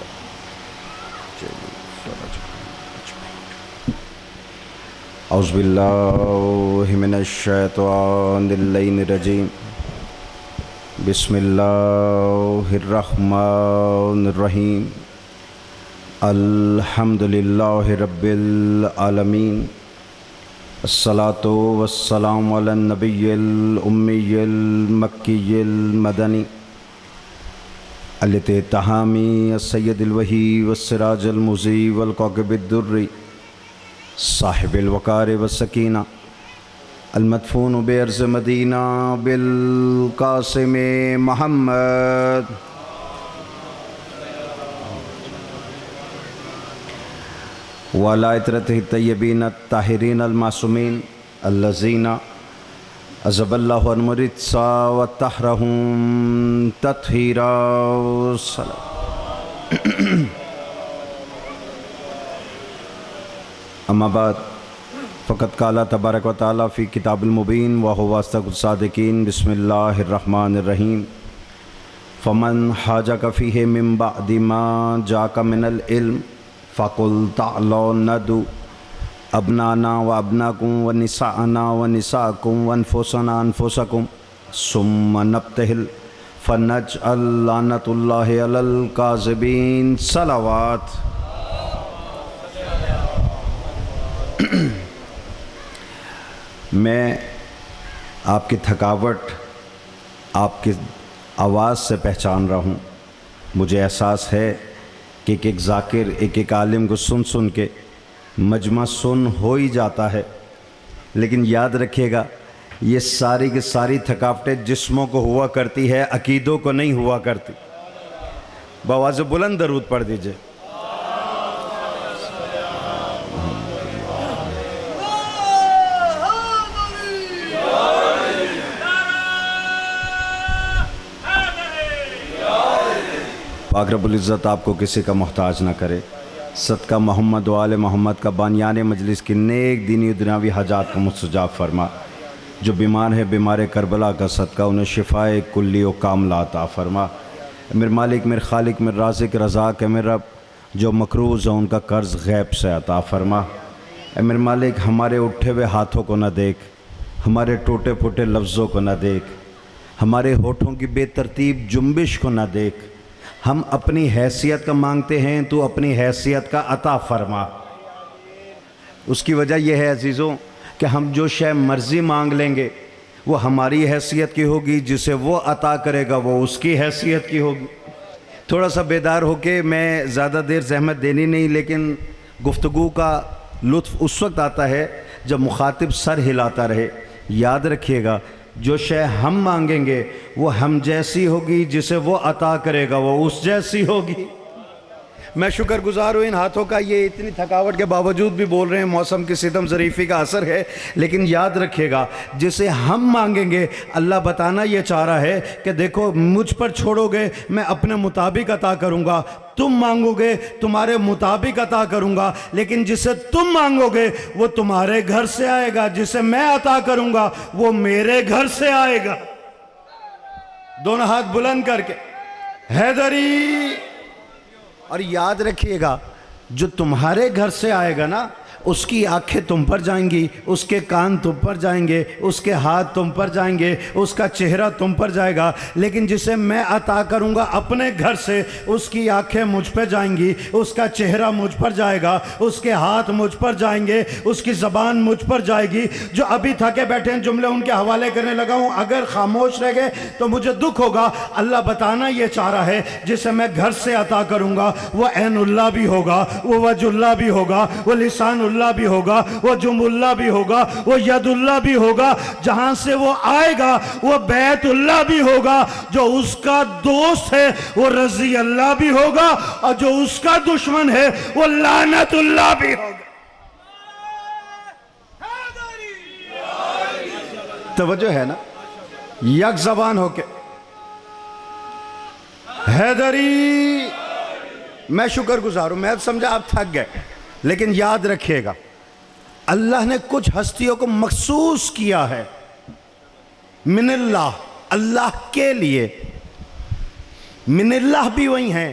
گیا. اعوذ باللہ من الشیطان اللعین الرجیم. بسم اللہ الرحمن الرحیم. الحمد للہ رب العالمین. الصلاۃ والسلام علی النبی الامی المکی المدنی الاتحامی السید الوحی والسراج المضی والکوکب الدری صاحب الوقار والسکینہ المدفون بارض مدینہ بالقاسم محمد وعلی اطرتہ الطیبین الطاہرین المعصومین الذین عذب اللہ عنہم الرجس وطہرہم تطہیرا. اما بعد فقد قال تبارک و تعالی فی کتاب المبین وہو اصدق الصادقین. بسم اللہ الرحمن الرحیم. فمن حاجک فیہ من بعد ما جاک من العلم فقل تعالوا ندعو ابنانا و ابناکم و نساءنا و نساءکم و انفسنا انفسکم ثم نبتہل فنجعل لعنۃ اللہ علی الکاذبین. صلوات. میں آپ کی تھکاوٹ آپ کی آواز سے پہچان رہا ہوں. مجھے احساس ہے کہ ایک ذاکر ایک عالم کو سن سن کے مجمع سن ہو ہی جاتا ہے، لیکن یاد رکھیے گا یہ ساری کی ساری تھکاوٹیں جسموں کو ہوا کرتی ہے، عقیدوں کو نہیں ہوا کرتی. بآواز بلند درود پڑھ دیجئے. پاک رب العزت آپ کو کسی کا محتاج نہ کرے. صدقہ محمد و آل محمد کا بانیان مجلس کی نیک دینی و دنیاوی حاجات کو مستجاب فرما. جو بیمار ہے بیمار کربلا کا صدقہ انہیں شفائے کلی و کاملہ عطا فرما. میرے مالک میرے خالق میرے رازق رزاق ہے میرے رب، جو مقروض ہیں ان کا قرض غیب سے عطا فرما. اے میرے مالک ہمارے اٹھے ہوئے ہاتھوں کو نہ دیکھ، ہمارے ٹوٹے پھوٹے لفظوں کو نہ دیکھ، ہمارے ہونٹوں کی بے ترتیب جنبش کو نہ دیکھ. ہم اپنی حیثیت کا مانگتے ہیں، تو اپنی حیثیت کا عطا فرما. اس کی وجہ یہ ہے عزیزوں کہ ہم جو شے مرضی مانگ لیں گے وہ ہماری حیثیت کی ہوگی، جسے وہ عطا کرے گا وہ اس کی حیثیت کی ہوگی. تھوڑا سا بیدار ہو کے، میں زیادہ دیر زحمت دینی نہیں، لیکن گفتگو کا لطف اس وقت آتا ہے جب مخاطب سر ہلاتا رہے. یاد رکھیے گا جو شے ہم مانگیں گے وہ ہم جیسی ہوگی، جسے وہ عطا کرے گا وہ اس جیسی ہوگی. میں شکر گزار ہوں ان ہاتھوں کا، یہ اتنی تھکاوٹ کے باوجود بھی بول رہے ہیں. موسم کی ستم ظریفی کا اثر ہے، لیکن یاد رکھیے گا جسے ہم مانگیں گے اللہ بتانا یہ چاہ رہا ہے کہ دیکھو مجھ پر چھوڑو گے میں اپنے مطابق عطا کروں گا، تم مانگو گے تمہارے مطابق عطا کروں گا، لیکن جسے تم مانگو گے وہ تمہارے گھر سے آئے گا، جسے میں عطا کروں گا وہ میرے گھر سے آئے گا. دونوں ہاتھ بلند کر کے حیدری. اور یاد رکھیے گا جو تمہارے گھر سے آئے گا نا، اس کی آنکھیں تم پر جائیں گی، اس کے کان تم پر جائیں گے، اس کے ہاتھ تم پر جائیں گے، اس کا چہرہ تم پر جائے گا. لیکن جسے میں عطا کروں گا اپنے گھر سے، اس کی آنکھیں مجھ پہ جائیں گی، اس کا چہرہ مجھ پر جائے گا، اس کے ہاتھ مجھ پر جائیں گے، اس کی زبان مجھ پر جائے گی. جو ابھی تھکے بیٹھے ہیں جملے ان کے حوالے کرنے لگا ہوں، اگر خاموش رہ گئے تو مجھے دکھ ہوگا. اللہ بتانا یہ چاہ رہا ہے جسے میں گھر سے عطا کروں گا وہ عین اللہ بھی ہوگا، وہ وجہ اللہ بھی ہوگا، وہ لسان اللہ بھی ہوگا، وہ جم اللہ بھی ہوگا، وہ ید اللہ بھی ہوگا. جہاں سے وہ آئے گا وہ بیت اللہ بھی ہوگا. جو اس کا دوست ہے وہ رضی اللہ بھی ہوگا، اور جو اس کا دشمن ہے وہ لعنت اللہ بھی ہوگا. توجہ ہے نا؟ یک زبان ہو کے حیدری. میں شکر گزار ہوں، میں سمجھا آپ تھک گئے، لیکن یاد رکھیے گا اللہ نے کچھ ہستیوں کو مخصوص کیا ہے من اللہ، اللہ کے لیے. من اللہ بھی وہی ہیں،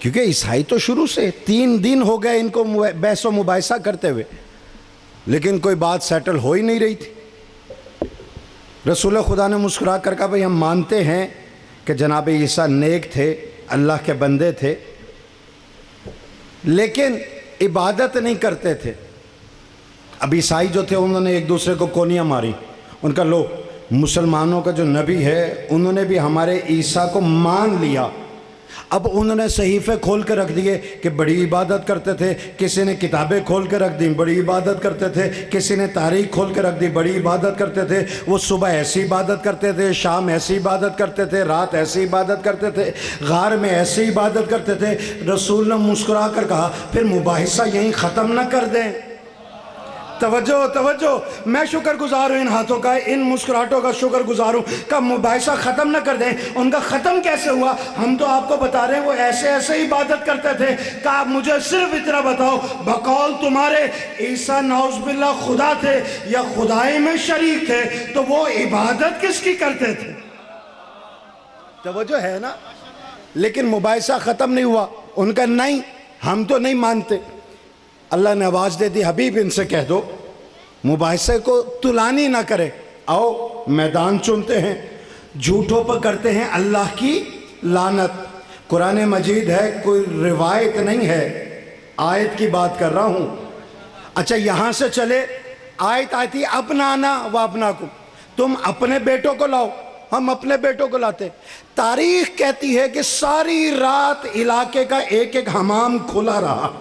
کیونکہ عیسائی تو شروع سے 3 دن ہو گئے ان کو بحث و مباحثہ کرتے ہوئے، لیکن کوئی بات سیٹل ہو ہی نہیں رہی تھی۔ رسول خدا نے مسکرا کر کہا بھئی ہم مانتے ہیں کہ جناب عیسیٰ نیک تھے، اللہ کے بندے تھے، لیکن عبادت نہیں کرتے تھے۔ اب عیسائی جو تھے انہوں نے ایک دوسرے کو کونیاں ماری، ان کا لو مسلمانوں کا جو نبی ہے انہوں نے بھی ہمارے عیسیٰ کو مان لیا۔ اب انہوں نے صحیفے کھول کے رکھ دیے کہ بڑی عبادت کرتے تھے، کسی نے کتابیں کھول کے رکھ دیں بڑی عبادت کرتے تھے، کسی نے تاریخ کھول کے رکھ دی بڑی عبادت کرتے تھے۔ وہ صبح ایسی عبادت کرتے تھے، شام ایسی عبادت کرتے تھے، رات ایسی عبادت کرتے تھے، غار میں ایسی عبادت کرتے تھے۔ رسول نے مسکرا کر کہا پھر مباحثہ یہیں ختم نہ کر دیں۔ توجہ توجہ، میں شکر گزار ہوں ان ہاتھوں کا، ان مسکراہٹوں کا شکر گزار ہوں کہ مباحثہ ختم نہ کر دیں۔ ان کا ختم کیسے ہوا ہم تو آپ کو بتا رہے ہیں، وہ ایسے ایسے عبادت کرتے تھے کہ آپ مجھے صرف اتنا بتاؤ، بقول تمہارے عیسیٰ نعوذ باللہ خدا تھے یا خدائی میں شریک تھے، تو وہ عبادت کس کی کرتے تھے؟ توجہ ہے نا؟ لیکن مباحثہ ختم نہیں ہوا، ان کا نہیں، ہم تو نہیں مانتے۔ اللہ نے آواز دے دی حبیب ان سے کہہ دو مباحثے کو تلانی نہ کرے، آؤ میدان چنتے ہیں، جھوٹوں پر کرتے ہیں اللہ کی لعنت۔ قرآن مجید ہے، کوئی روایت نہیں ہے، آیت کی بات کر رہا ہوں۔ اچھا یہاں سے چلے، آیت آتی اپنانا و اپناکم، تم اپنے بیٹوں کو لاؤ، ہم اپنے بیٹوں کو لاتے۔ تاریخ کہتی ہے کہ ساری رات علاقے کا ایک ایک حمام کھلا رہا،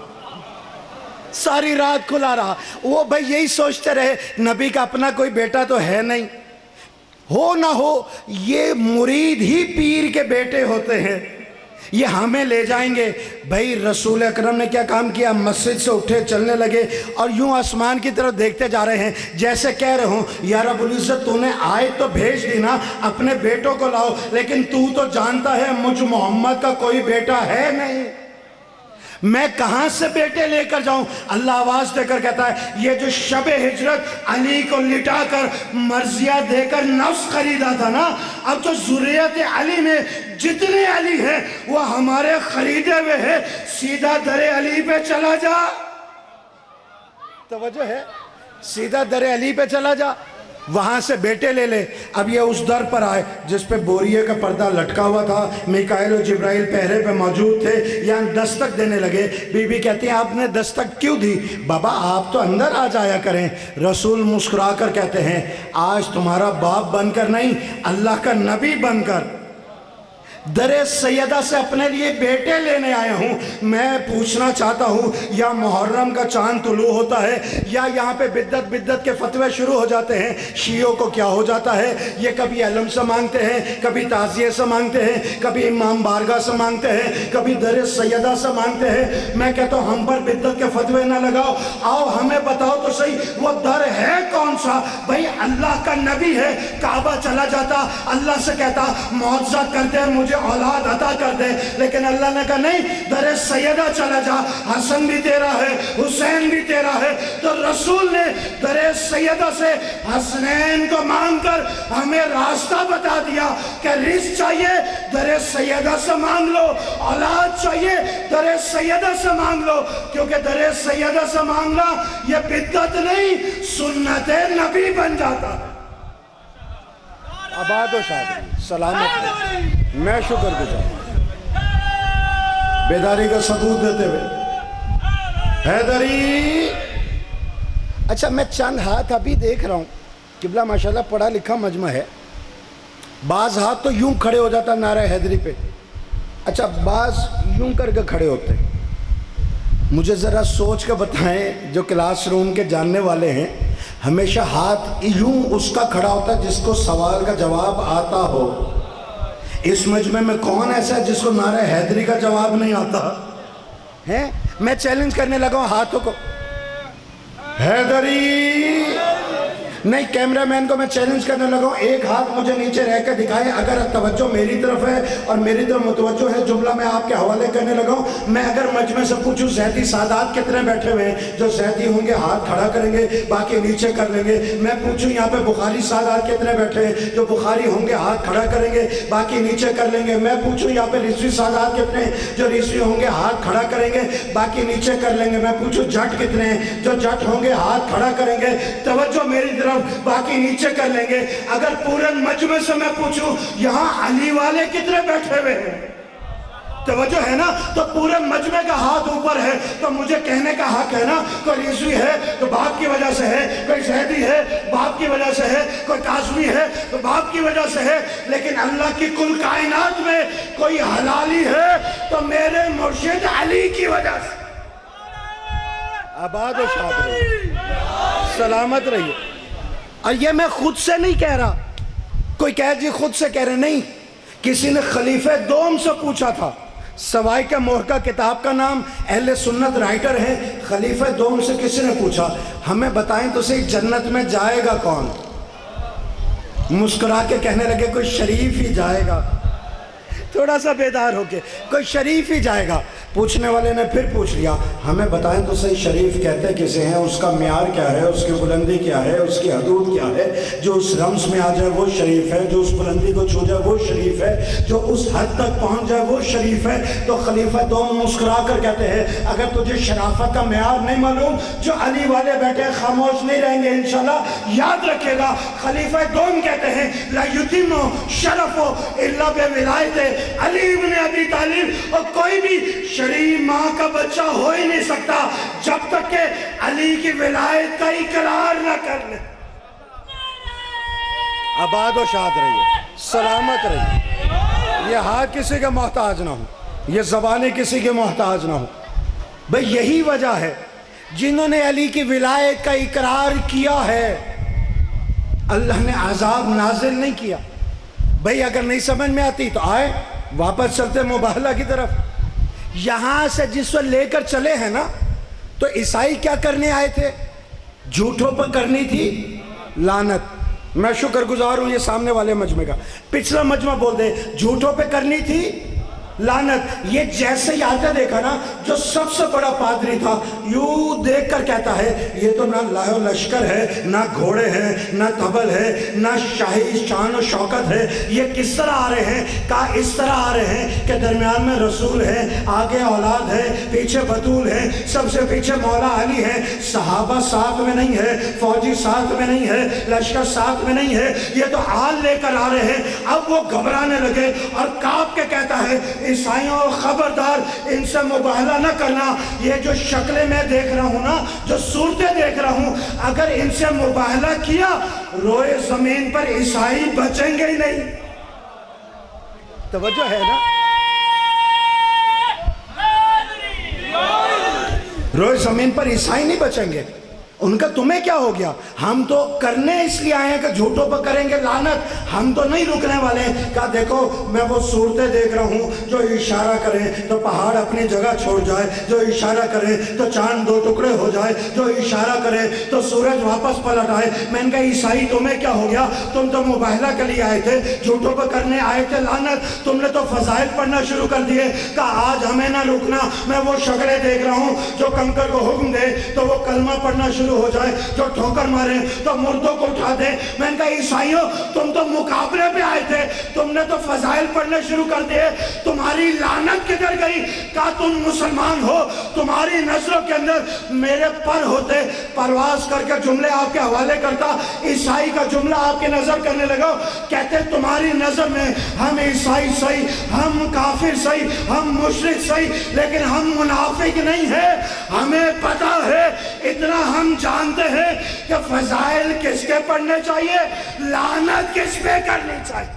ساری رات کھلا رہا۔ وہ بھائی یہی سوچتے رہے نبی کا اپنا کوئی بیٹا تو ہے نہیں، ہو نہ ہو یہ مرید ہی پیر کے بیٹے ہوتے ہیں، یہ ہمیں لے جائیں گے۔ بھائی رسول اکرم نے کیا کام کیا، مسجد سے اٹھے چلنے لگے اور یوں آسمان کی طرف دیکھتے جا رہے ہیں جیسے کہہ رہے ہوں یا رب العزت تو نے آیت تو بھیج دی نا، اپنے بیٹوں کو لاؤ، لیکن تو جانتا ہے مجھ محمد کا کوئی بیٹا ہے نہیں، میں کہاں سے بیٹے لے کر جاؤں؟ اللہ آواز دے کر کہتا ہے یہ جو شب ہجرت علی کو لٹا کر مرضیہ دے کر نفس خریدا تھا نا، اب جو ذریت علی میں جتنے علی ہیں وہ ہمارے خریدے ہوئے ہیں، سیدھا در علی پہ چلا جا۔ توجہ ہے، سیدھا در علی پہ چلا جا، وہاں سے بیٹے لے لے۔ اب یہ اس در پر آئے جس پہ بوریے کا پردہ لٹکا ہوا تھا، میکائیل و جبرائیل پہرے پہ موجود تھے، یہاں دستک دینے لگے۔ بی بی کہتی ہیں آپ نے دستک کیوں دی؟ بابا آپ تو اندر آ جایا کریں۔ رسول مسکرا کر کہتے ہیں آج تمہارا باپ بن کر نہیں، اللہ کا نبی بن کر در سیدہ سے اپنے لیے بیٹے لینے آیا ہوں۔ میں پوچھنا چاہتا ہوں یا محرم کا چاند طلوع ہوتا ہے یا یہاں پہ بدعت کے فتوے شروع ہو جاتے ہیں، شیعوں کو کیا ہو جاتا ہے، یہ کبھی علم سے مانگتے ہیں، کبھی تعزیے سے مانگتے ہیں، کبھی امام بارگاہ سے مانگتے ہیں، کبھی در سیدہ سے مانگتے ہیں۔ میں کہتا ہوں ہم پر بدعت کے فتوے نہ لگاؤ، آؤ ہمیں بتاؤ تو صحیح وہ در ہے کون سا؟ بھئی اللہ کا نبی ہے، کعبہ چلا جاتا، اللہ سے کہتا معجزہ کر دے مجھے اولاد عطا کر دے، لیکن اللہ نے کہا نہیں، در سیدہ چلا جا، حسن بھی تیرا ہے، حسین بھی تیرا ہے۔ تو رسول نے در سیدہ سے حسنین کو مانگ کر ہمیں راستہ بتا دیا کہ رزق چاہیے در سیدہ سے مانگ لو، اولاد چاہیے در سیدہ سے مانگ لو، کیونکہ در سیدہ سے مانگنا یہ بدعت نہیں، سنت نبی بن جاتا ہے۔ آباد و شاد سلامت، میں شکر گزار بیداری کا ثبوت دیتے ہوئے حیدری۔ اچھا میں چند ہاتھ ابھی دیکھ رہا ہوں، قبلہ ماشاءاللہ پڑھا لکھا مجمع ہے، بعض ہاتھ تو یوں کھڑے ہو جاتا نعرہ حیدری پہ، اچھا بعض یوں کر کے کھڑے ہوتے ہیں۔ مجھے ذرا سوچ کے بتائیں جو کلاس روم کے جاننے والے ہیں، ہمیشہ ہاتھ یوں اس کا کھڑا ہوتا ہے جس کو سوال کا جواب آتا ہو۔ اس مجمع میں کون ایسا ہے جس کو نعرہ حیدری کا جواب نہیں آتا ہے؟ میں چیلنج کرنے لگا ہوں ہاتھوں کو، حیدری نہیں کیمرہ مین کو میں چیلنج کرنے لگا ہوں، ایک ہاتھ مجھے نیچے رہ کے دکھائے اگر توجہ میری طرف ہے اور میری طرف متوجہ ہے، جملہ میں آپ کے حوالے کرنے لگا ہوں۔ میں اگر مجمع سے پوچھوں زیدی سادات کتنے بیٹھے ہوئے ہیں، جو زیدی ہوں گے ہاتھ کھڑا کریں گے، باقی نیچے کر لیں گے۔ میں پوچھوں یہاں پہ بخاری سادات کتنے بیٹھے ہیں، جو بخاری ہوں گے ہاتھ کھڑا کریں گے، باقی نیچے کر لیں گے۔ میں پوچھوں یہاں پہ رضوی سادات کتنے ہیں، جو رضوی ہوں گے ہاتھ کھڑا کریں گے، باقی نیچے کر لیں گے۔ میں پوچھوں جٹ کتنے ہیں، جو جٹ ہوں گے ہاتھ کھڑا کریں گے، توجہ میری طرف، باقی نیچے کر لیں گے۔ اگر پورے مجمع سے میں پوچھوں یہاں علی والے کتنے بیٹھے ہوئے ہیں، توجہ ہے نا، تو پورے مجمع کا ہاتھ اوپر ہے، تو مجھے کہنے کا حق ہے نا، کوئی رضوی ہے تو باپ کی وجہ سے ہے، کوئی زیدی ہے باپ کی وجہ سے ہے، کوئی قاسمی ہے تو باپ کی وجہ سے ہے، لیکن اللہ کی کل کائنات میں کوئی حلالی ہے تو میرے مرشد علی کی وجہ سے۔ آباد و شاد رہیے، سلامت رہیے۔ اور یہ میں خود سے نہیں کہہ رہا، کوئی کہہ جی خود سے کہہ رہے نہیں، کسی نے خلیفہ دوم سے پوچھا تھا، سوائی کا محرقہ کتاب کا نام، اہل سنت رائٹر ہے، خلیفہ دوم سے کسی نے پوچھا ہمیں بتائیں تو صحیح جنت میں جائے گا کون؟ مسکرا کے کہنے لگے کوئی شریف ہی جائے گا، تھوڑا سا بیدار ہو کے کوئی شریف ہی جائے گا۔ پوچھنے والے نے پھر پوچھ لیا ہمیں بتائیں تو صحیح شریف کہتے کسے ہیں، اس کا معیار کیا ہے، اس کی بلندی کیا ہے، اس کی حدود کیا ہے، جو اس رمز میں آ جائے وہ شریف ہے، جو اس بلندی کو چھو جائے وہ شریف ہے، جو اس حد تک پہنچ جائے وہ شریف ہے۔ تو خلیفہ دوم مسکرا کر کہتے ہیں اگر تجھے شرافت کا معیار نہیں معلوم، جو علی والے بیٹھے خاموش نہیں رہیں گے انشاءاللہ، یاد رکھے گا۔ خلیفہ دوم کہتے ہیں لا یتم شرف الا بولایت علی ابن ابی طالب، اور کوئی بھی شریف ماں کا بچہ ہو ہی نہیں سکتا جب تک کہ علی کی ولایت کا اقرار نہ کر لے۔ آباد و شاد رہیے، سلامت رہیے، یہ ہاتھ کسی کے محتاج نہ ہو، یہ زبانیں کسی کے محتاج نہ ہو۔ بھئی یہی وجہ ہے جنہوں نے علی کی ولایت کا اقرار کیا ہے اللہ نے عذاب نازل نہیں کیا۔ بھئی اگر نہیں سمجھ میں آتی تو آئے واپس چلتے مباہلہ کی طرف۔ یہاں سے جس وقت لے کر چلے ہیں نا، تو عیسائی کیا کرنے آئے تھے؟ جھوٹوں پر کرنی تھی لعنت۔ میں شکر گزار ہوں یہ سامنے والے مجمع کا، پچھلا مجمع بول دے جھوٹوں پہ کرنی تھی لعنت۔ یہ جیسے ہی آتا دیکھا نا، جو سب سے بڑا پادری تھا یوں دیکھ کر کہتا ہے یہ تو نہ لاہ و لشکر ہے، نہ گھوڑے ہیں، نہ طبل ہے، نہ شاہی شان و شوکت ہے، یہ کس طرح آ رہے ہیں؟ کہا اس طرح آ رہے ہیں کہ درمیان میں رسول ہے، آگے اولاد ہے، پیچھے بطول ہے، سب سے پیچھے مولا علی ہے، صحابہ ساتھ میں نہیں ہے، فوجی ساتھ میں نہیں ہے، لشکر ساتھ میں نہیں ہے، یہ تو آل لے کر آ رہے ہیں۔ اب وہ گھبرانے لگے اور کانپ کے کہتا ہے عیسائیوں خبردار ان سے مباہلہ نہ کرنا، یہ جو شکلیں میں دیکھ رہا ہوں نا، جو صورتیں دیکھ رہا ہوں، اگر ان سے مباہلہ کیا روئے زمین پر عیسائی بچیں گے ہی نہیں۔ توجہ ہے نا، روئے زمین پر عیسائی نہیں بچیں گے۔ ان کا تمہیں کیا ہو گیا؟ ہم تو کرنے اس لیے آئے ہیں کہ جھوٹوں پر کریں گے لعنت، ہم تو نہیں رکنے والے ہیں۔ کہا دیکھو میں وہ صورتیں دیکھ رہا ہوں، جو اشارہ کریں تو پہاڑ اپنی جگہ چھوڑ جائے، جو اشارہ کریں تو چاند دو ٹکڑے ہو جائے، جو اشارہ کریں تو سورج واپس پلٹ آئے۔ میں نے کہا عیسائی تمہیں کیا ہو گیا؟ تم تو مباہلہ کے لیے آئے تھے، جھوٹوں پر کرنے آئے تھے لعنت، تم نے تو فضائل پڑھنا شروع کر دیے۔ کہا آج ہمیں نہ رکنا، میں وہ شکلیں دیکھ رہا ہوں جو کنکر کو حکم دے تو وہ کلمہ پڑھنا شروع ہو جائے، جو ٹھوکر مارے تو مردوں کو اٹھا دے۔ میں نے کہا عیسائیوں تم تو مقابلے پہ آئے تھے، تم نے تو فضائل پڑھنے شروع کر دیے، تمہاری لعنت کدھر گئی؟ کہا تم مسلمان ہو، تمہاری نظروں کے اندر میرے پر ہوتے، پرواز کر کے جملے آپ کے حوالے کرتا، عیسائی کا جملہ آپ کی نظر کرنے لگا، کہتے تمہاری نظر میں ہم عیسائی صحیح، ہم کافر صحیح، ہم مشرک صحیح، لیکن ہم منافق نہیں ہیں۔ ہمیں پتا ہے، اتنا ہم جانتے ہیں کہ فضائل کس کے پڑھنے چاہیے، لعنت کس پہ کرنی چاہیے۔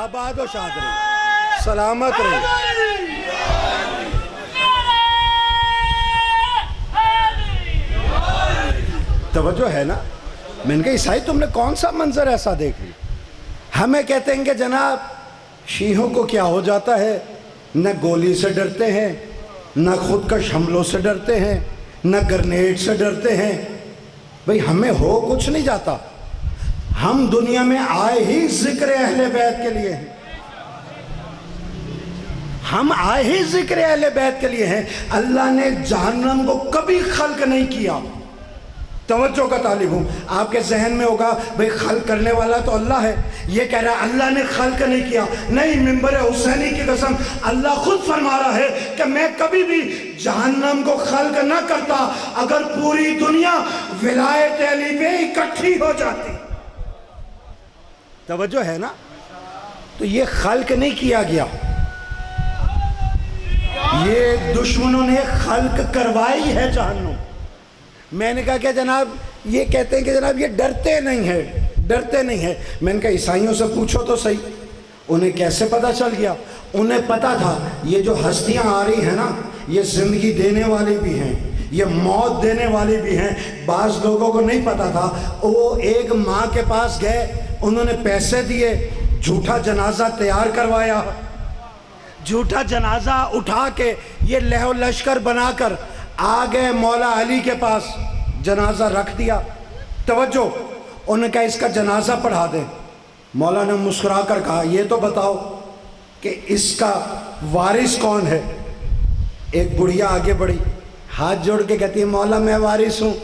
آباد و شاد رہی، سلامت رہی۔ توجہ ہے نا؟ میں نے کہا عیسائی تم نے کون سا منظر ایسا دیکھ لیا؟ ہمیں کہتے ہیں کہ جناب شیعوں کو کیا ہو جاتا ہے، نہ گولی سے ڈرتے ہیں، نہ خود کش حملوں سے ڈرتے ہیں، نہ گرنیڈ سے ڈرتے ہیں، بھئی ہمیں ہو کچھ نہیں جاتا، ہم دنیا میں آئے ہی ذکر اہل بیت کے لیے ہیں، ہم آئے ہی ذکر اہل بیت کے لیے ہیں۔ اللہ نے جہنم کو کبھی خلق نہیں کیا۔ توجہ کا طالب ہوں، آپ کے ذہن میں ہوگا بھئی خلق کرنے والا تو اللہ ہے، یہ کہہ رہا ہے اللہ نے خلق نہیں کیا۔ نہیں، منبر حسینی کی قسم اللہ خود فرما رہا ہے کہ میں کبھی بھی جہنم کو خلق نہ کرتا اگر پوری دنیا ولایت علی پہ اکٹھی ہو جاتی۔ توجہ ہے نا؟ تو یہ خلق نہیں کیا گیا، یہ دشمنوں نے خلق کروائی ہے جہنم۔ میں نے کہا کہ جناب یہ کہتے ہیں کہ جناب یہ ڈرتے نہیں ہیں۔ میں نے کہا عیسائیوں سے پوچھو تو صحیح، انہیں کیسے پتہ چل گیا؟ انہیں پتہ تھا یہ جو ہستیاں آ رہی ہیں نا، یہ زندگی دینے والی بھی ہیں، یہ موت دینے والی بھی ہیں۔ بعض لوگوں کو نہیں پتہ تھا، وہ ایک ماں کے پاس گئے، انہوں نے پیسے دیے، جھوٹا جنازہ تیار کروایا، جھوٹا جنازہ اٹھا کے یہ لہو و لشکر بنا کر آ گئے مولا علی کے پاس، جنازہ رکھ دیا۔ توجہ، انہوں نے کہا اس کا جنازہ پڑھا دیں۔ مولا نے مسکرا کر کہا یہ تو بتاؤ کہ اس کا وارث کون ہے؟ ایک بڑھیا آگے بڑھی، ہاتھ جوڑ کے کہتی ہے مولا میں وارث ہوں۔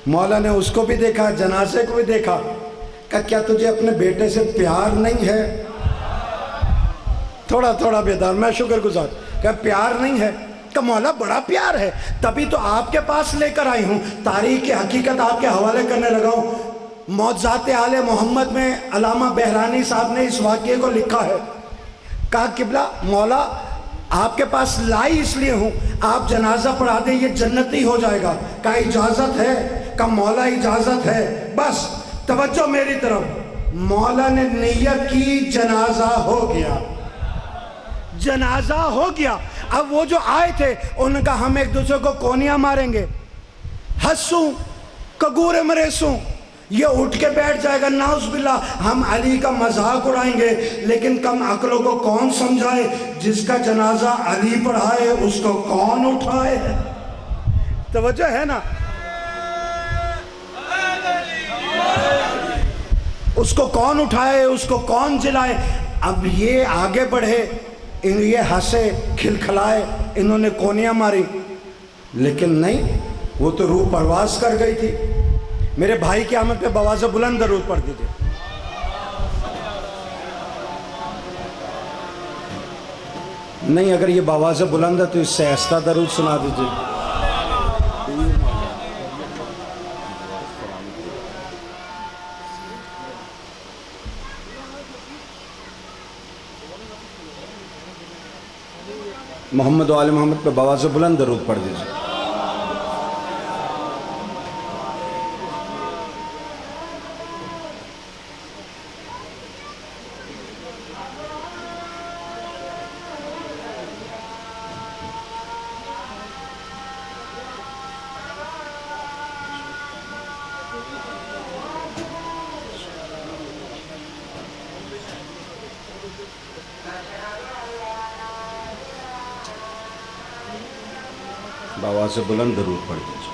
مولا نے اس کو بھی دیکھا، جنازے کو بھی دیکھا، کہا کیا تجھے اپنے بیٹے سے پیار نہیں ہے؟ تھوڑا بیدار، میں شکر گزار، کہ پیار نہیں ہے؟ کہ مولا بڑا پیار ہے، تبھی تو آپ کے پاس لے کر آئی ہوں، تاریخ کی حقیقت آپ کے حوالے کرنے لگا ہوں۔ معجزات آل محمد میں علامہ بہرانی صاحب نے اس واقعے کو لکھا ہے۔ کہا قبلہ مولا آپ کے پاس لائی اس لیے ہوں، آپ جنازہ پڑھا دیں یہ جنتی ہو جائے گا۔ کہا اجازت ہے؟ کہا مولا اجازت ہے۔ بس توجہ میری طرف، مولا نے نیت کی، جنازہ ہو گیا، جنازہ ہو گیا۔ اب وہ جو آئے تھے انہوں نے کہا ہم ایک دوسرے کو کونیاں ماریں گے، ہنسوں کگور مریسوں، یہ اٹھ کے بیٹھ جائے گا نعوذ باللہ، ہم علی کا مذاق اڑائیں گے۔ لیکن کم عقلوں کو کون سمجھائے، جس کا جنازہ علی پڑھائے اس کو کون اٹھائے؟ توجہ ہے نا؟ اس کو کون اٹھائے، اس کو کون جلائے؟ اب یہ آگے بڑھے، یہ ہنسے کھلکھلائے، انہوں نے کونیاں ماری، لیکن نہیں، وہ تو روح پرواز کر گئی تھی۔ میرے بھائی کی آمد پہ بواز بلند درود پڑھ دیجئے۔ نہیں، اگر یہ بواز بلند ہے تو اس سے آہستہ درود سنا دیجئے۔ محمد و آل محمد پہ بواز بلند درود پڑھ دیجئے۔ بواز بلند درود پڑھ دیجئے۔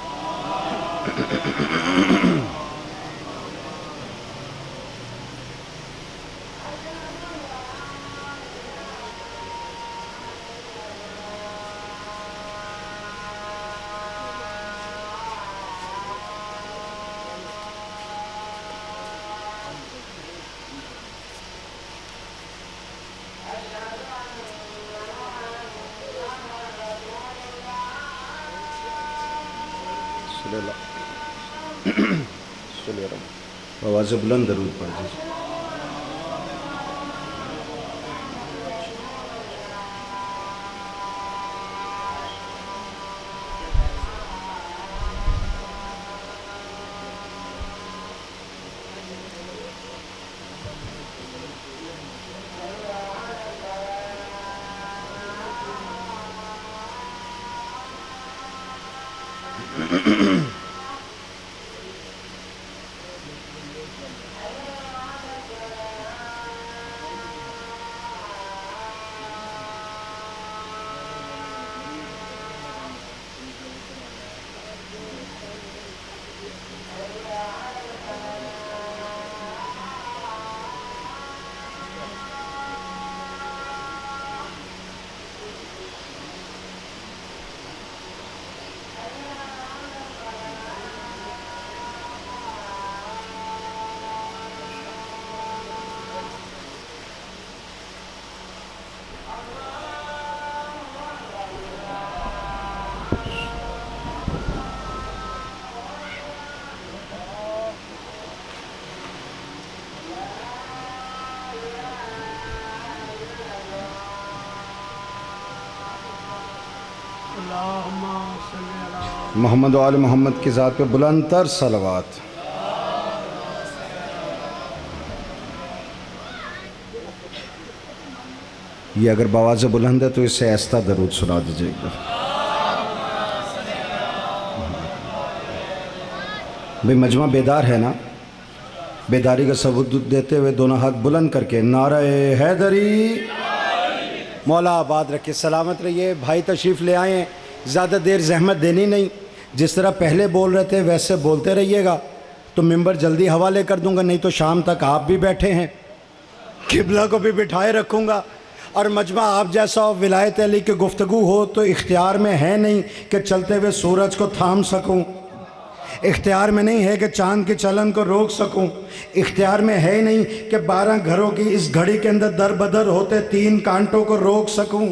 بواز بلند درود پڑھ دیجئے۔ محمد و آل محمد کی ذات پہ بلند تر صلوات. یہ اگر بآواز بلند ہے تو اس سے آہستہ درود سنا دیجیے ایک دفعہ. بھئی مجمع بیدار ہے نا؟ بیداری کا ثبوت دیتے ہوئے دونوں ہاتھ بلند کر کے نعرہ حیدری. مولا آباد رکھے، سلامت رہیے. بھائی تشریف لے آئیں، زیادہ دیر زحمت دینی نہیں. جس طرح پہلے بول رہے تھے ویسے بولتے رہیے گا تو ممبر جلدی حوالے کر دوں گا، نہیں تو شام تک آپ بھی بیٹھے ہیں. قبلہ کو بھی بٹھائے رکھوں گا. اور مجمع آپ جیسا ہو، ولایت علی کی گفتگو ہو تو اختیار میں ہے نہیں کہ چلتے ہوئے سورج کو تھام سکوں، اختیار میں نہیں ہے کہ چاند کے چلن کو روک سکوں، اختیار میں ہے نہیں کہ 12 گھروں کی اس گھڑی کے اندر در بدر ہوتے 3 کانٹوں کو روک سکوں.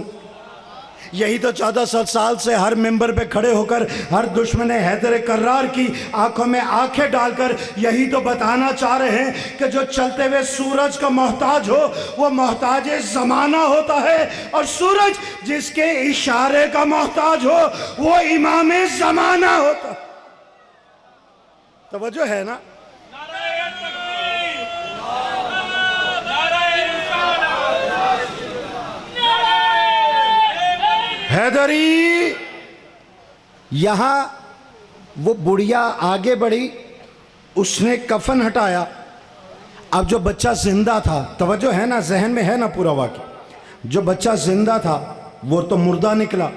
یہی تو 1400 سال سے ہر ممبر پہ کھڑے ہو کر ہر دشمن حیدر کرار کی آنکھوں میں آنکھیں ڈال کر یہی تو بتانا چاہ رہے ہیں کہ جو چلتے ہوئے سورج کا محتاج ہو وہ محتاج زمانہ ہوتا ہے، اور سورج جس کے اشارے کا محتاج ہو وہ امام زمانہ ہوتا. توجہ ہے نا؟ حیدری. یہاں وہ بڑھیا آگے بڑھی، اس نے کفن ہٹایا. اب جو بچہ زندہ تھا، توجہ ہے نا، ذہن میں ہے نا پورا واقعہ، جو بچہ زندہ تھا وہ تو مردہ نکلا.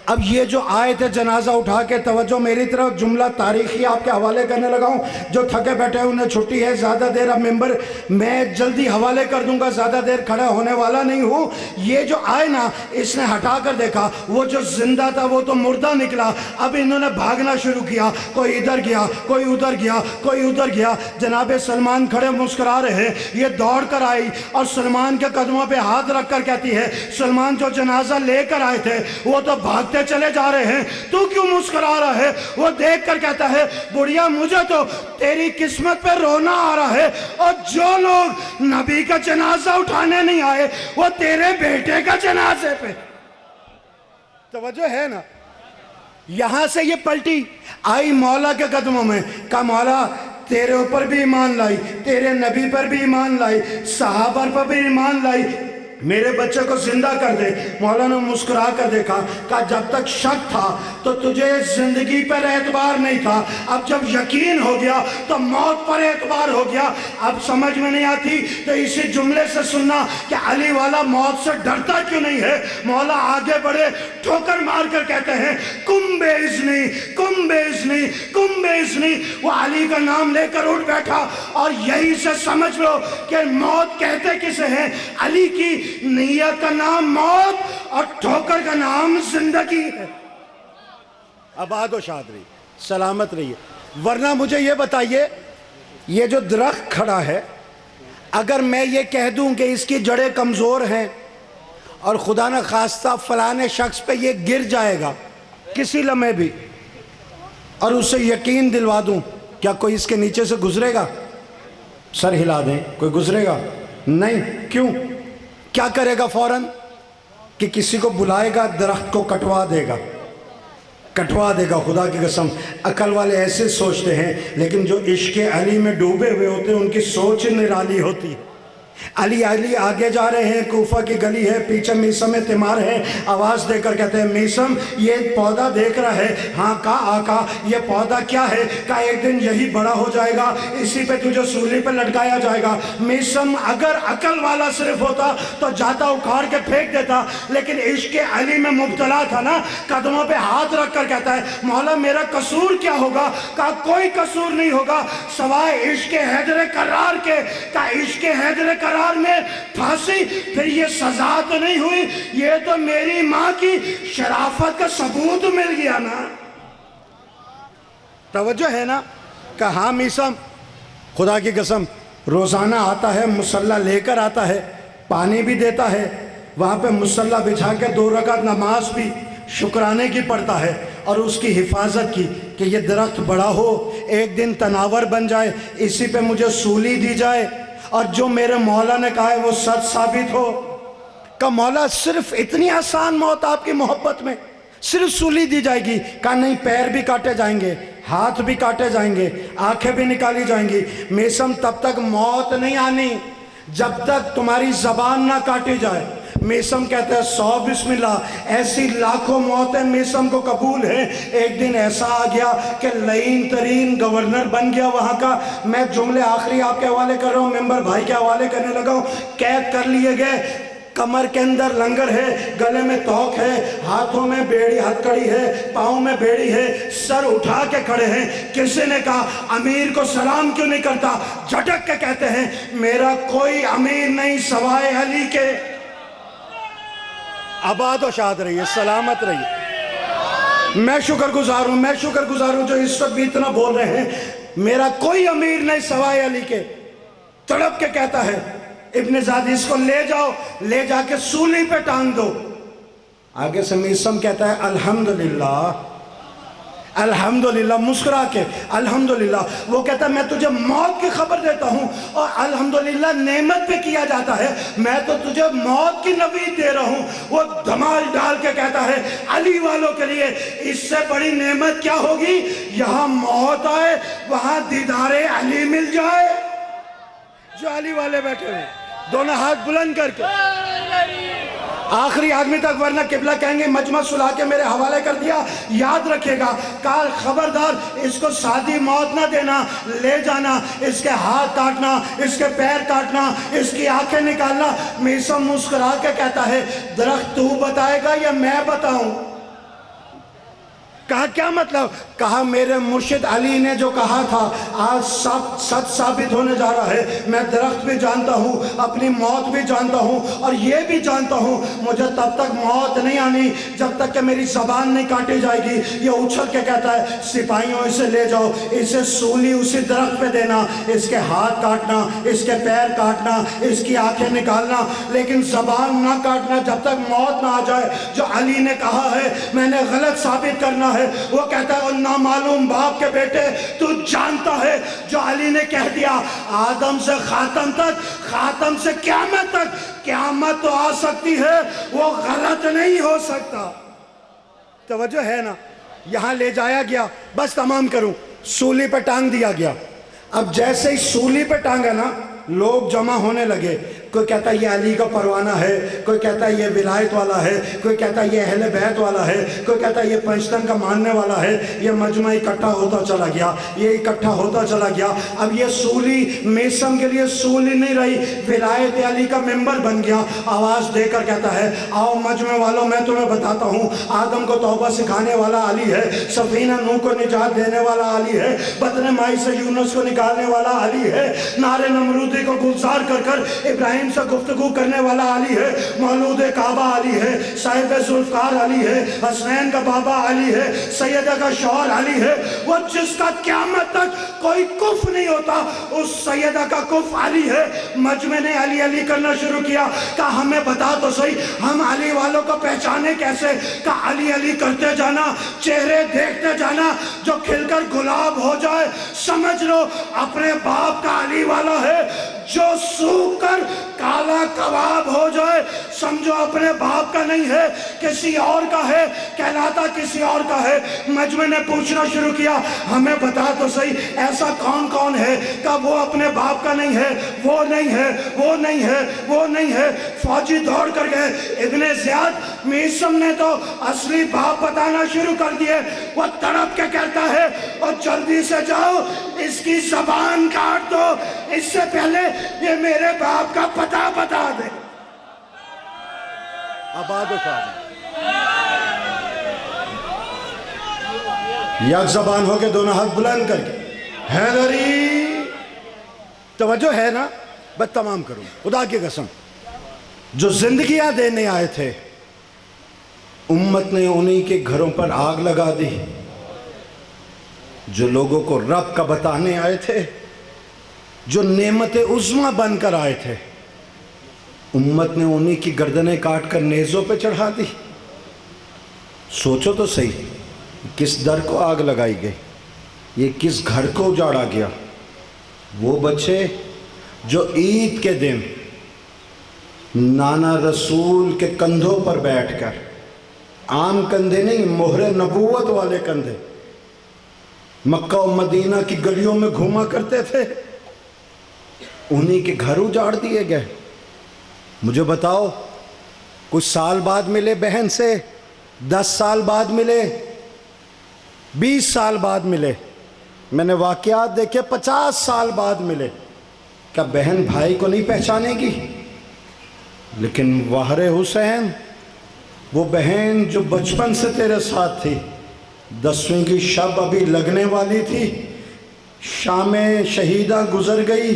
اب یہ جو آئے تھے جنازہ اٹھا کے، توجہ میری طرف، جملہ تاریخی آپ کے حوالے کرنے لگا ہوں. جو تھکے بیٹھے انہیں چھٹی ہے، زیادہ دیر اب ممبر میں جلدی حوالے کر دوں گا، زیادہ دیر کھڑا ہونے والا نہیں ہوں. یہ جو آئے نا، اس نے ہٹا کر دیکھا وہ جو زندہ تھا وہ تو مردہ نکلا. اب انہوں نے بھاگنا شروع کیا، کوئی ادھر گیا، کوئی ادھر گیا، کوئی ادھر گیا. جناب سلمان کھڑے مسکرا رہے. یہ دوڑ کر آئی اور سلمان کے قدموں پہ ہاتھ رکھ کر کہتی ہے، سلمان جو جنازہ لے کر آئے تھے وہ تو بھاگتے چلے جا رہے ہیں، تو کیوں مسکرا رہا ہے؟ وہ دیکھ کر کہتا ہے، بڑھیا مجھے تو تیری قسمت پہ رونا آ رہا ہے، اور جو لوگ نبی کا جنازہ اٹھانے نہیں آئے وہ تیرے بیٹے کا جنازے پہ. توجہ ہے نا؟ یہاں سے یہ پلٹی آئی مولا کے قدموں میں، کہا مولا تیرے اوپر بھی ایمان لائی، تیرے نبی پر بھی ایمان لائی، صحابہ پر بھی ایمان لائی، میرے بچے کو زندہ کر دے. مولا نے مسکرا کر دیکھا، کہا جب تک شک تھا تو تجھے زندگی پر اعتبار نہیں تھا، اب جب یقین ہو گیا تو موت پر اعتبار ہو گیا. اب سمجھ میں نہیں آتی تو اسی جملے سے سننا کہ علی والا موت سے ڈرتا کیوں نہیں ہے. مولا آگے بڑھے، ٹھوکر مار کر کہتے ہیں، کم بے اذنی، کم بے اذنی، کم بے اذنی. وہ علی کا نام لے کر اٹھ بیٹھا. اور یہی سے سمجھ لو کہ موت کہتے کسے ہیں؟ علی کی نیت کا نام موت اور ٹھوکر کا نام زندگی ہے. آباد و شاد رہی، سلامت رہیے. ورنہ مجھے یہ بتائیے، یہ جو درخت کھڑا ہے، اگر میں یہ کہہ دوں کہ اس کی جڑیں کمزور ہیں اور خدا نہ خواستہ فلانے شخص پہ یہ گر جائے گا کسی لمحے بھی، اور اسے یقین دلوا دوں، کیا کوئی اس کے نیچے سے گزرے گا؟ سر ہلا دیں، کوئی گزرے گا؟ نہیں. کیوں؟ کیا کرے گا فوراً؟ کہ کسی کو بلائے گا، درخت کو کٹوا دے گا، کٹوا دے گا. خدا کی قسم عقل والے ایسے سوچتے ہیں، لیکن جو عشق علی میں ڈوبے ہوئے ہوتے ہیں ان کی سوچ نرالی ہوتی ہے. علی آگے جا رہے ہیں، کوفہ کی گلی ہے، پیچھے میسم تیمار ہے. آواز دے کر کہتے ہیں، میسم یہ پودا دیکھ رہا ہے؟ ہاں. کہا آقا یہ پودا کیا ہے؟ کہا ایک دن یہی بڑا ہو جائے گا، اسی پہ تجھے سولی پہ لٹکایا جائے گا. میسم اگر عقل والا صرف ہوتا تو جاتا اکھاڑ کے پھینک دیتا، لیکن عشق علی میں مبتلا تھا نا. قدموں پہ ہاتھ رکھ کر کہتا ہے، مولا میرا قصور کیا ہوگا؟ کہا کوئی قصور نہیں ہوگا سوائے عشق حیدر کرار کے. کہا عشق حیدر کرار میں پھانسی؟ پھر یہ سزا تو نہیں ہوئی، یہ تو میری ماں کی شرافت کا ثبوت مل گیا نا. توجہ ہے نا؟ کہا میسم خدا کی قسم روزانہ آتا ہے، مصلی لے کر آتا ہے، پانی بھی دیتا ہے، وہاں پہ مصلی بچھا کے 2 رکعت نماز بھی شکرانے کی پڑھتا ہے، اور اس کی حفاظت کی کہ یہ درخت بڑا ہو، ایک دن تناور بن جائے، اسی پہ مجھے سولی دی جائے. اور جو میرے مولا نے کہا ہے وہ سچ ثابت ہو. کہ مولا صرف اتنی آسان موت آپ کی محبت میں, صرف سولی دی جائے گی؟ کہا نہیں, پیر بھی کاٹے جائیں گے, ہاتھ بھی کاٹے جائیں گے, آنکھیں بھی نکالی جائیں گی. میسم تب تک موت نہیں آنی جب تک تمہاری زبان نہ کاٹی جائے. میسم کہتا ہے 100 بسم اللہ. ایسی لاکھوں موتیں میسم کو قبول ہیں. ایک دن ایسا آ گیا کہ لعین ترین گورنر بن گیا وہاں کا. میں جملے آخری آپ کے حوالے کر رہا ہوں, ممبر بھائی کے حوالے کرنے لگا ہوں. قید کر لیے گئے, کمر کے اندر لنگر ہے, گلے میں توق ہے, ہاتھوں میں بیڑی ہتھکڑی ہے, پاؤں میں بیڑی ہے, سر اٹھا کے کھڑے ہیں. کسی نے کہا امیر کو سلام کیوں نہیں کرتا؟ جھٹک کے کہتے ہیں میرا کوئی امیر نہیں سوائے علی کے. آباد و شاد رہیے, سلامت رہیے. میں شکر گزار ہوں جو اس وقت بھی اتنا بول رہے ہیں. میرا کوئی امیر نہیں سوائے علی کے. تڑپ کے کہتا ہے ابن زادی, اس کو لے جاؤ, لے جا کے سولی پہ ٹانگ دو. آگے سے میسم کہتا ہے الحمدللہ الحمدللہ, مسکرا کے الحمدللہ. وہ کہتا ہے میں تجھے موت کی خبر دیتا ہوں اور الحمدللہ نعمت پہ کیا جاتا ہے, میں تو تجھے موت کی نوید دے رہا ہوں. وہ دھمال ڈال کے کہتا ہے علی والوں کے لیے اس سے بڑی نعمت کیا ہوگی؟ یہاں موت آئے, وہاں دیدار علی مل جائے. جو علی والے بیٹھے ہیں دونوں ہاتھ بلند کر کے آخری آدمی تک, ورنہ قبلہ کہیں گے مجمع سلا کے میرے حوالے کر دیا. یاد رکھے گا, کال خبردار اس کو سادی موت نہ دینا, لے جانا, اس کے ہاتھ کاٹنا, اس کے پیر کاٹنا, اس کی آنکھیں نکالنا. میسم مسکرا کے کہتا ہے درخت تو بتائے گا یا میں بتاؤں؟ کہا کیا مطلب؟ کہا میرے مرشد علی نے جو کہا تھا آج سچ ثابت ہونے جا رہا ہے. میں درخت بھی جانتا ہوں, اپنی موت بھی جانتا ہوں, اور یہ بھی جانتا ہوں مجھے تب تک موت نہیں آنی جب تک کہ میری زبان نہیں کاٹی جائے گی. یہ اچھل کے کہتا ہے سپاہیوں اسے لے جاؤ, اسے سولی اسی درخت پہ دینا, اس کے ہاتھ کاٹنا, اس کے پیر کاٹنا, اس کی آنکھیں نکالنا, لیکن زبان نہ کاٹنا جب تک موت نہ آ جائے. جو علی نے کہا ہے میں نے غلط ثابت کرنا ہے. وہ کہتا ہے نامعلوم باپ کے بیٹے, تو جانتا ہے جو علی نے کہہ دیا آدم سے خاتم تک, خاتم سے قیامت تک, قیامت تو آ سکتی ہے, وہ غلط نہیں ہو سکتا. توجہ ہے نا؟ یہاں لے جایا گیا, بس تمام کروں, سولی پہ ٹانگ دیا گیا. اب جیسے ہی سولی پہ ٹانگا نا, لوگ جمع ہونے لگے. کوئی کہتا ہے یہ علی کا پروانہ ہے, کوئی کہتا ہے یہ ولایت والا ہے, کوئی کہتا ہے یہ اہل بیت والا ہے, کوئی کہتا ہے یہ پنجتن کا ماننے والا ہے. یہ مجمع اکٹھا ہوتا چلا گیا, یہ اکٹھا ہوتا چلا گیا. اب یہ سولی میسم کے لیے سولی نہیں رہی, ولایت علی کا ممبر بن گیا. آواز دے کر کہتا ہے آؤ مجمع والوں میں تمہیں بتاتا ہوں, آدم کو توبہ سکھانے والا علی ہے, سفینہ نوح کو نجات دینے والا علی ہے, بطن مائی سے یونس کو نکالنے والا علی ہے, نار نمرودی کو گلزار کر کر ابراہیم سے گفتگو کرنے والا علی ہے, مولود کعبہ علی ہے, صاحب ذوالفقار علی ہے, حسنین کا بابا علی ہے, سیدہ کا شوہر علی ہے. وہ جس کا قیامت تک کوئی کف نہیں ہوتا, اس سیدہ کا کف علی ہے. مجمع نے علی علی کرنا شروع کیا. کہا ہمیں بتا تو صحیح ہم علی والوں کو پہچانے کیسے؟ کہا علی علی کرتے جانا, چہرے دیکھتے جانا, جو کھل کر گلاب ہو جائے سمجھ لو اپنے باپ کا علی والا ہے, جو سوکھ کر کالا کباب ہو جائے سمجھو اپنے باپ کا نہیں ہے, کسی اور کا ہے, کہلاتا کسی اور کا ہے. مجمع نے پوچھنا شروع کیا ہمیں بتا تو صحیح ایسا کون کون ہے؟ کہ وہ اپنے باپ کا نہیں ہے, وہ نہیں ہے, وہ نہیں ہے, وہ نہیں ہے. فوجی دوڑ کر گئے. ابن زیاد, میسم نے تو اصلی باپ بتانا شروع کر دیے. وہ تڑپ کے کہتا ہے اور جلدی سے جاؤ اس کی زبان کاٹ دو, اس سے پہلے یہ میرے باپ کا پتہ بتا دے. آباد اٹھا دے. یک زبان ہو کے دونوں ہاتھ بلند کر کے حیدری. توجہ ہے نا؟ بس تمام کروں, خدا کی قسم جو زندگیاں دینے آئے تھے امت نے انہی کے گھروں پر آگ لگا دی. جو لوگوں کو رب کا بتانے آئے تھے, جو نعمت عظمیٰ بن کر آئے تھے, امت نے انہی کی گردنیں کاٹ کر نیزوں پہ چڑھا دی. سوچو تو صحیح, کس در کو آگ لگائی گئی, یہ کس گھر کو اجاڑا گیا. وہ بچے جو عید کے دن نانا رسول کے کندھوں پر بیٹھ کر، عام کندھے نہیں، مہر نبوت والے کندھے، مکہ و مدینہ کی گلیوں میں گھوما کرتے تھے، انہی کے گھر اجاڑ دیے گئے۔ مجھے بتاؤ، کچھ سال بعد ملے بہن سے، 10 سال بعد ملے، 20 سال بعد ملے، میں نے واقعات دیکھے 50 سال بعد ملے، کیا بہن بھائی کو نہیں پہچانے گی؟ لیکن وہر حسین، وہ بہن جو بچپن سے تیرے ساتھ تھی، 10ویں کی شب ابھی لگنے والی تھی، شام شہیدہ گزر گئی،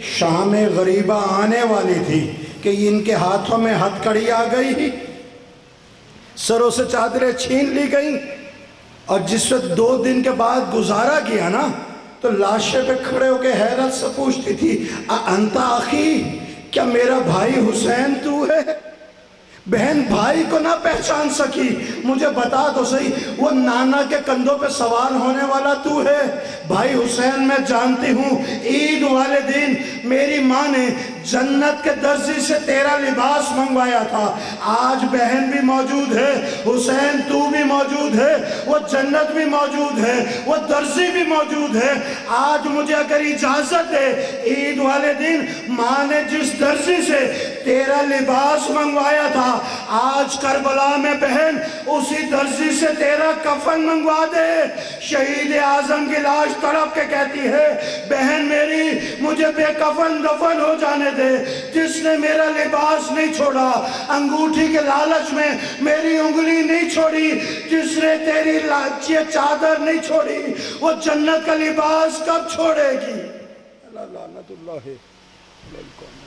شام غریبہ آنے والی تھی کہ ان کے ہاتھوں میں ہتھ کڑی آ گئی، سروں سے چادریں چھین لی گئیں، اور جس وقت 2 دن کے بعد گزارا کیا نا، تو لاشے پہ کھڑے ہو کے حیرت سے پوچھتی تھی، انت اخی، کیا میرا بھائی حسین تو ہے؟ بہن بھائی کو نہ پہچان سکی، مجھے بتا تو صحیح، وہ نانا کے کندھوں پہ سوار ہونے والا تو ہے؟ بھائی حسین، میں جانتی ہوں عید والے دن میری ماں نے جنت کے درزی سے تیرا لباس منگوایا تھا، آج بہن بھی موجود ہے، حسین تو بھی موجود ہے، وہ جنت بھی موجود ہے، وہ درزی بھی موجود ہے، آج مجھے اگر اجازت دے، عید والے دن ماں نے جس درزی سے تیرا لباس منگوایا تھا، آج کربلا میں بہن اسی درزی سے تیرا کفن منگوا دے۔ شہید اعظم کی لاش تڑپ کے کہتی ہے، بہن میری، مجھے بے کفن دفن ہو جانے دے، جس نے میرا لباس نہیں چھوڑا، انگوٹھی کے لالچ میں میری انگلی نہیں چھوڑی، جس نے تیری چادر نہیں چھوڑی، وہ جنت کا لباس کب چھوڑے گی؟ اللہ لعنت اللہ علیکم۔